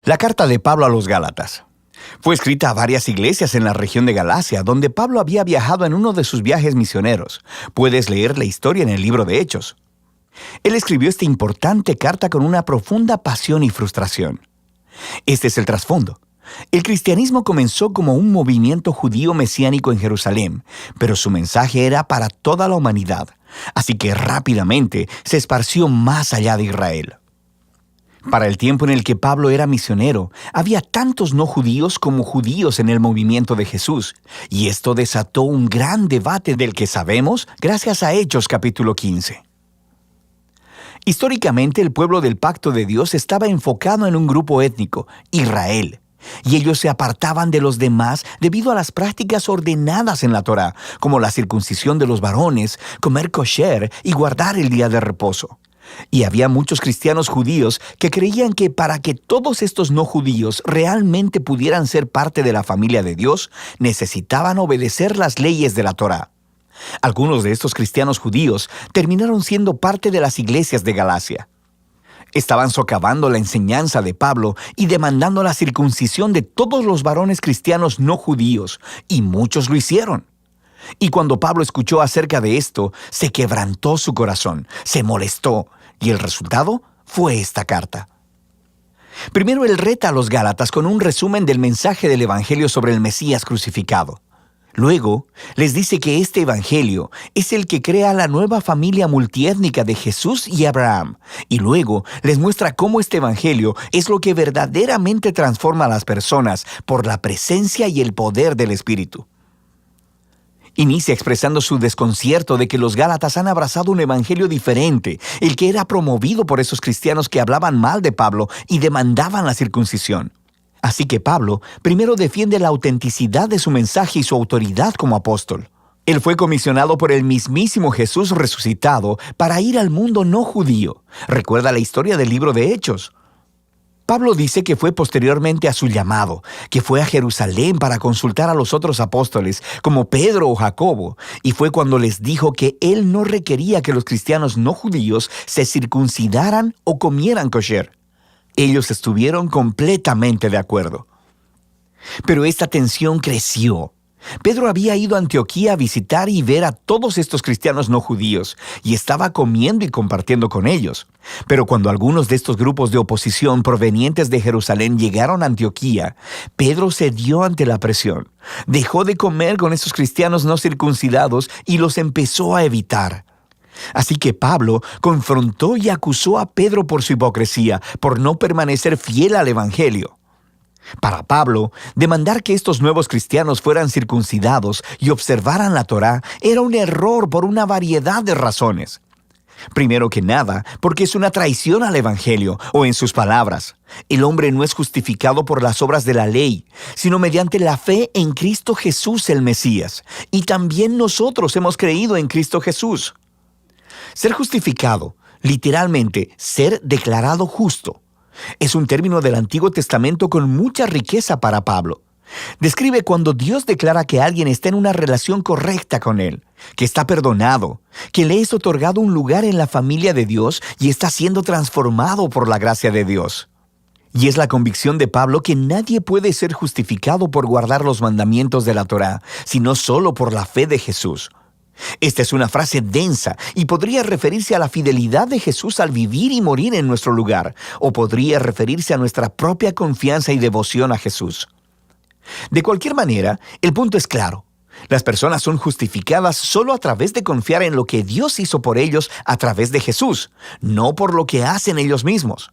La carta de Pablo a los Gálatas. Fue escrita a varias iglesias en la región de Galacia, donde Pablo había viajado en uno de sus viajes misioneros. Puedes leer la historia en el libro de Hechos. Él escribió esta importante carta con una profunda pasión y frustración. Este es el trasfondo. El cristianismo comenzó como un movimiento judío mesiánico en Jerusalén, pero su mensaje era para toda la humanidad, así que rápidamente se esparció más allá de Israel. Para el tiempo en el que Pablo era misionero, había tantos no judíos como judíos en el movimiento de Jesús, y esto desató un gran debate del que sabemos gracias a Hechos capítulo 15. Históricamente, el pueblo del pacto de Dios estaba enfocado en un grupo étnico, Israel, y ellos se apartaban de los demás debido a las prácticas ordenadas en la Torá, como la circuncisión de los varones, comer kosher y guardar el día de reposo. Y había muchos cristianos judíos que creían que para que todos estos no judíos realmente pudieran ser parte de la familia de Dios, necesitaban obedecer las leyes de la Torá. Algunos de estos cristianos judíos terminaron siendo parte de las iglesias de Galacia. Estaban socavando la enseñanza de Pablo y demandando la circuncisión de todos los varones cristianos no judíos, y muchos lo hicieron. Y cuando Pablo escuchó acerca de esto, se quebrantó su corazón, se molestó, y el resultado fue esta carta. Primero, él reta a los Gálatas con un resumen del mensaje del Evangelio sobre el Mesías crucificado. Luego, les dice que este Evangelio es el que crea la nueva familia multiétnica de Jesús y Abraham. Y luego, les muestra cómo este Evangelio es lo que verdaderamente transforma a las personas por la presencia y el poder del Espíritu. Inicia expresando su desconcierto de que los Gálatas han abrazado un evangelio diferente, el que era promovido por esos cristianos que hablaban mal de Pablo y demandaban la circuncisión. Así que Pablo primero defiende la autenticidad de su mensaje y su autoridad como apóstol. Él fue comisionado por el mismísimo Jesús resucitado para ir al mundo no judío. Recuerda la historia del libro de Hechos. Pablo dice que fue posteriormente a su llamado, que fue a Jerusalén para consultar a los otros apóstoles, como Pedro o Jacobo, y fue cuando les dijo que él no requería que los cristianos no judíos se circuncidaran o comieran kosher. Ellos estuvieron completamente de acuerdo. Pero esta tensión creció. Pedro había ido a Antioquía a visitar y ver a todos estos cristianos no judíos, y estaba comiendo y compartiendo con ellos. Pero cuando algunos de estos grupos de oposición provenientes de Jerusalén llegaron a Antioquía, Pedro cedió ante la presión. Dejó de comer con esos cristianos no circuncidados y los empezó a evitar. Así que Pablo confrontó y acusó a Pedro por su hipocresía, por no permanecer fiel al Evangelio. Para Pablo, demandar que estos nuevos cristianos fueran circuncidados y observaran la Torá era un error por una variedad de razones. Primero que nada, porque es una traición al Evangelio, o en sus palabras, el hombre no es justificado por las obras de la ley, sino mediante la fe en Cristo Jesús el Mesías, y también nosotros hemos creído en Cristo Jesús. Ser justificado, literalmente, ser declarado justo, es un término del Antiguo Testamento con mucha riqueza para Pablo. Describe cuando Dios declara que alguien está en una relación correcta con Él, que está perdonado, que le es otorgado un lugar en la familia de Dios y está siendo transformado por la gracia de Dios. Y es la convicción de Pablo que nadie puede ser justificado por guardar los mandamientos de la Torá, sino solo por la fe de Jesús. Esta es una frase densa y podría referirse a la fidelidad de Jesús al vivir y morir en nuestro lugar, o podría referirse a nuestra propia confianza y devoción a Jesús. De cualquier manera, el punto es claro. Las personas son justificadas solo a través de confiar en lo que Dios hizo por ellos a través de Jesús, no por lo que hacen ellos mismos.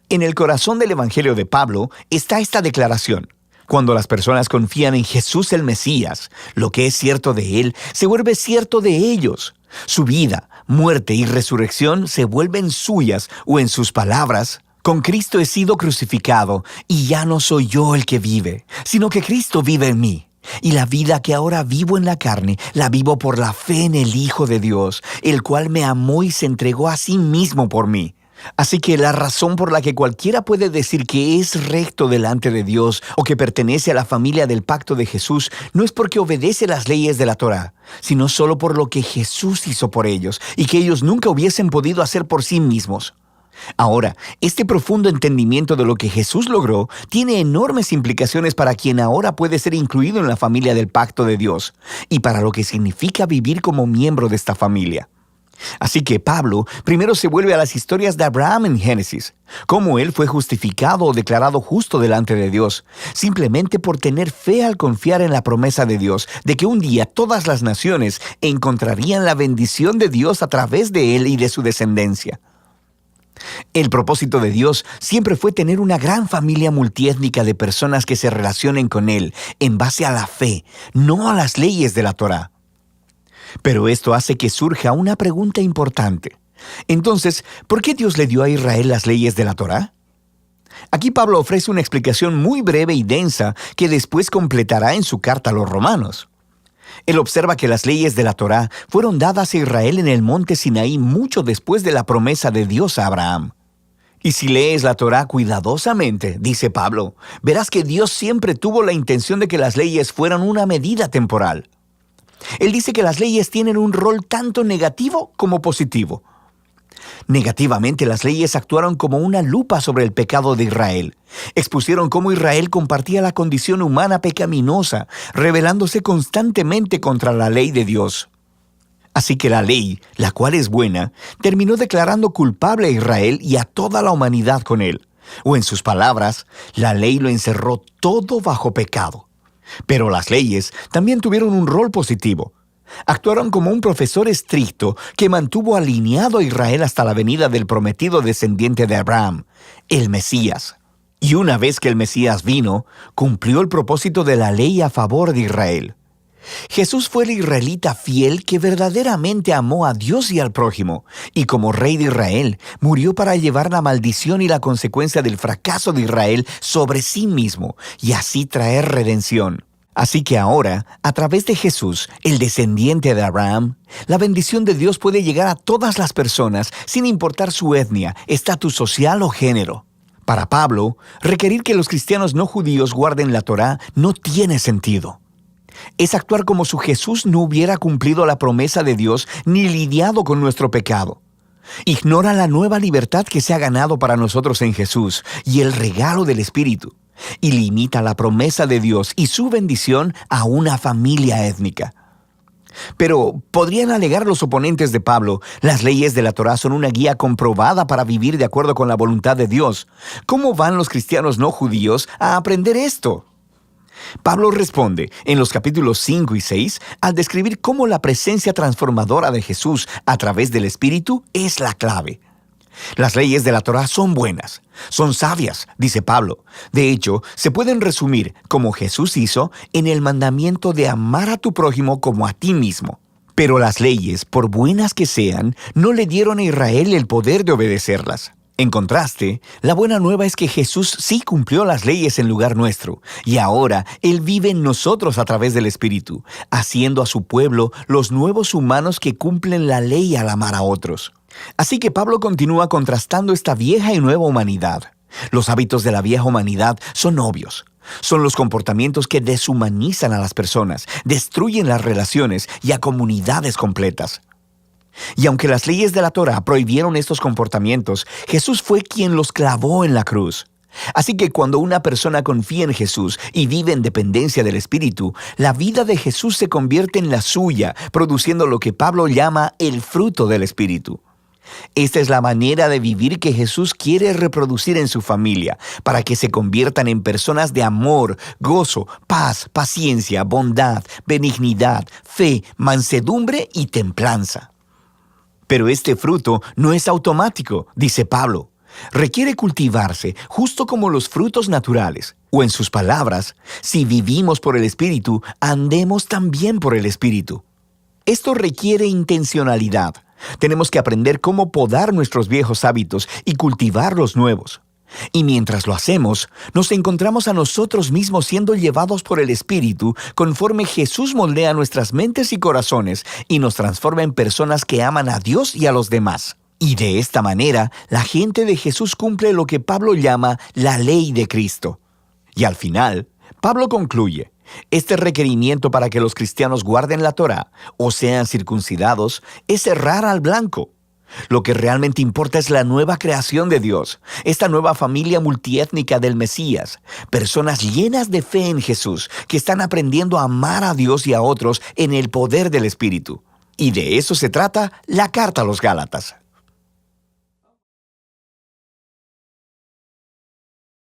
En el corazón del Evangelio de Pablo está esta declaración. Cuando las personas confían en Jesús el Mesías, lo que es cierto de Él se vuelve cierto de ellos. Su vida, muerte y resurrección se vuelven suyas, o en sus palabras, con Cristo he sido crucificado, y ya no soy yo el que vive, sino que Cristo vive en mí. Y la vida que ahora vivo en la carne, la vivo por la fe en el Hijo de Dios, el cual me amó y se entregó a sí mismo por mí. Así que la razón por la que cualquiera puede decir que es recto delante de Dios o que pertenece a la familia del pacto de Jesús no es porque obedece las leyes de la Torá, sino solo por lo que Jesús hizo por ellos y que ellos nunca hubiesen podido hacer por sí mismos. Ahora, este profundo entendimiento de lo que Jesús logró tiene enormes implicaciones para quien ahora puede ser incluido en la familia del pacto de Dios y para lo que significa vivir como miembro de esta familia. Así que Pablo primero se vuelve a las historias de Abraham en Génesis, cómo él fue justificado o declarado justo delante de Dios, simplemente por tener fe al confiar en la promesa de Dios de que un día todas las naciones encontrarían la bendición de Dios a través de él y de su descendencia. El propósito de Dios siempre fue tener una gran familia multiétnica de personas que se relacionen con Él en base a la fe, no a las leyes de la Torá. Pero esto hace que surja una pregunta importante. Entonces, ¿por qué Dios le dio a Israel las leyes de la Torá? Aquí Pablo ofrece una explicación muy breve y densa que después completará en su carta a los romanos. Él observa que las leyes de la Torá fueron dadas a Israel en el monte Sinaí mucho después de la promesa de Dios a Abraham. Y si lees la Torá cuidadosamente, dice Pablo, verás que Dios siempre tuvo la intención de que las leyes fueran una medida temporal. Él dice que las leyes tienen un rol tanto negativo como positivo. Negativamente, las leyes actuaron como una lupa sobre el pecado de Israel. Expusieron cómo Israel compartía la condición humana pecaminosa, rebelándose constantemente contra la ley de Dios. Así que la ley, la cual es buena, terminó declarando culpable a Israel y a toda la humanidad con él. O en sus palabras, la ley lo encerró todo bajo pecado. Pero las leyes también tuvieron un rol positivo. Actuaron como un profesor estricto que mantuvo alineado a Israel hasta la venida del prometido descendiente de Abraham, el Mesías. Y una vez que el Mesías vino, cumplió el propósito de la ley a favor de Israel. Jesús fue el israelita fiel que verdaderamente amó a Dios y al prójimo, y como rey de Israel, murió para llevar la maldición y la consecuencia del fracaso de Israel sobre sí mismo, y así traer redención. Así que ahora, a través de Jesús, el descendiente de Abraham, la bendición de Dios puede llegar a todas las personas, sin importar su etnia, estatus social o género. Para Pablo, requerir que los cristianos no judíos guarden la Torá no tiene sentido. Es actuar como si Jesús no hubiera cumplido la promesa de Dios ni lidiado con nuestro pecado. Ignora la nueva libertad que se ha ganado para nosotros en Jesús y el regalo del Espíritu, y limita la promesa de Dios y su bendición a una familia étnica. Pero, podrían alegar los oponentes de Pablo, las leyes de la Torá son una guía comprobada para vivir de acuerdo con la voluntad de Dios. ¿Cómo van los cristianos no judíos a aprender esto? Pablo responde en los capítulos 5 y 6 al describir cómo la presencia transformadora de Jesús a través del Espíritu es la clave. Las leyes de la Torá son buenas, son sabias, dice Pablo. De hecho, se pueden resumir, como Jesús hizo, en el mandamiento de amar a tu prójimo como a ti mismo. Pero las leyes, por buenas que sean, no le dieron a Israel el poder de obedecerlas. En contraste, la buena nueva es que Jesús sí cumplió las leyes en lugar nuestro, y ahora Él vive en nosotros a través del Espíritu, haciendo a su pueblo los nuevos humanos que cumplen la ley al amar a otros. Así que Pablo continúa contrastando esta vieja y nueva humanidad. Los hábitos de la vieja humanidad son obvios. Son los comportamientos que deshumanizan a las personas, destruyen las relaciones y a comunidades completas. Y aunque las leyes de la Torá prohibieron estos comportamientos, Jesús fue quien los clavó en la cruz. Así que cuando una persona confía en Jesús y vive en dependencia del Espíritu, la vida de Jesús se convierte en la suya, produciendo lo que Pablo llama el fruto del Espíritu. Esta es la manera de vivir que Jesús quiere reproducir en su familia, para que se conviertan en personas de amor, gozo, paz, paciencia, bondad, benignidad, fe, mansedumbre y templanza. Pero este fruto no es automático, dice Pablo. Requiere cultivarse justo como los frutos naturales. O en sus palabras, si vivimos por el Espíritu, andemos también por el Espíritu. Esto requiere intencionalidad. Tenemos que aprender cómo podar nuestros viejos hábitos y cultivar los nuevos. Y mientras lo hacemos, nos encontramos a nosotros mismos siendo llevados por el Espíritu conforme Jesús moldea nuestras mentes y corazones y nos transforma en personas que aman a Dios y a los demás. Y de esta manera, la gente de Jesús cumple lo que Pablo llama la ley de Cristo. Y al final, Pablo concluye: este requerimiento para que los cristianos guarden la Torá o sean circuncidados es errar al blanco. Lo que realmente importa es la nueva creación de Dios, esta nueva familia multiétnica del Mesías, personas llenas de fe en Jesús, que están aprendiendo a amar a Dios y a otros en el poder del Espíritu. Y de eso se trata la carta a los Gálatas.